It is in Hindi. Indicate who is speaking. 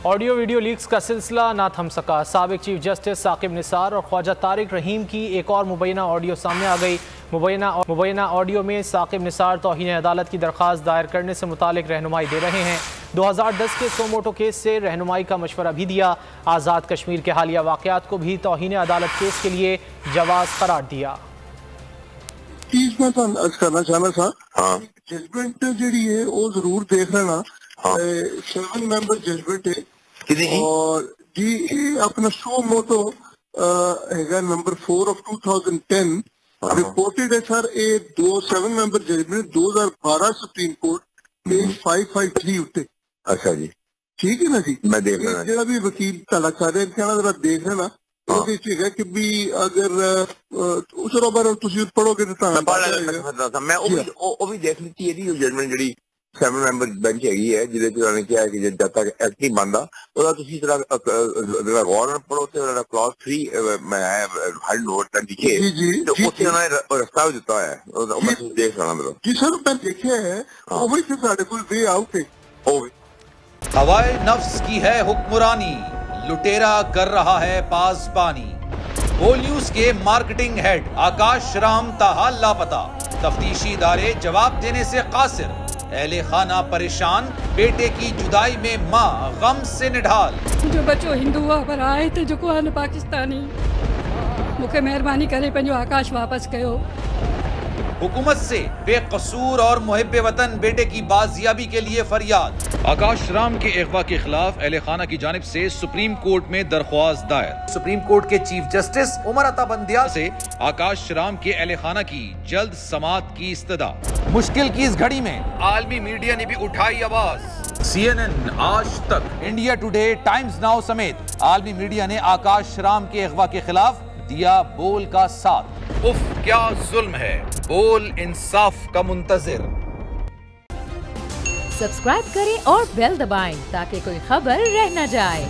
Speaker 1: ऑडियो वीडियो लीक्स का सिलसिला ना थम सका। साबिक चीफ जस्टिस साकिब निसार और ख्वाजा तारिक रहीम की एक और मुबैना ऑडियो सामने आ गई। मुबैना ऑडियो में साकिब निसार तौहीन अदालत की दरख्वास्त दायर करने से मुतालिक रहनुमाई दे रहे हैं। 2010 के सोमोटो केस से रहनुमाई का मशवरा भी दिया। आज़ाद कश्मीर के हालिया वाक़यात को भी तौहीन अदालत केस के लिए जवाज़ करार दिया।
Speaker 2: चीज मैं करना चाहना था, जजमेंट जी है वो जरूर देख लेना। 7 मेंबर जजमेंट है और जी अपना सो मोटो है नंबर 4 of 2010 रिपोर्टेड है sir. 7 member judgement 2012 supreme court page 553 उत्ते।
Speaker 3: अच्छा जी,
Speaker 2: ठीक है ना जी,
Speaker 3: मैं देख लेना।
Speaker 2: जो भी वकील ताला चाह रहे हैं जरा देख लेना। है कि भी अगर उस बार तुम पढ़ोगे तो
Speaker 3: मैं वो भी देख लीती है जी जजमेंट जी 7 मेंबर बेंच हैगी है जिहदे च उन्होंने कहा कि जब तक एक्ट नहीं बनता ਉਹਦਾ ਤੁਸੀਂ जरा गौर ਨਾਲ पढ़ो ਤੇ ਉਹਦਾ क्लॉज 3 मैं हेड नोट लिखे तो ਉੱਥੇ ਉਹਨਾਂ ਨੇ ਰਸਤਾ ਵੀ ਦਿੱਤਾ ਹੈ ਉਹ ਮੈਂ ਤੁਸੀਂ ਦੇਖ ਲੈਣਾ ਮੇਰਾ
Speaker 2: जी सर। मैं देखा है वो भी ਸਾਡੇ ਕੋਲ वे आउट है।
Speaker 4: हवाए नफ्स की है हुक्मरानी, लुटेरा कर रहा है पासबानी। बोल न्यूज के मार्केटिंग हेड आकाश राम ताहा लापता, तफ्तीशी इदारे जवाब देने से कासिर। अहले खाना परेशान, बेटे की जुदाई में माँ गम से निढाल।
Speaker 5: जो बच्चो हिंदू पर आए थे जो को पाकिस्तानी मुखे मेहरबानी करे पंहिंजो आकाश वापस कयो।
Speaker 4: हुकूमत से बेकसूर और मुहिब्बे वतन बेटे की बाजियाबी के लिए फरियाद। आकाश राम के अगवा के खिलाफ अहले खाना की जानिब से सुप्रीम कोर्ट में दरख्वास्त दायर। सुप्रीम कोर्ट के चीफ जस्टिस उमर अता बंदियाल से आकाश राम के अहले खाना की जल्द समाअत की इस्तदा। मुश्किल की इस घड़ी में आलमी मीडिया ने भी उठाई आवाज। CNN, आज तक, इंडिया टुडे, टाइम्स नाउ समेत आलमी मीडिया ने आकाश राम के अगवा के खिलाफ दिया बोल का साथ। उफ क्या जुल्म है, बोल इंसाफ का मुंतजिर।
Speaker 6: सब्सक्राइब करें और बेल दबाएं ताकि कोई खबर रह न जाए।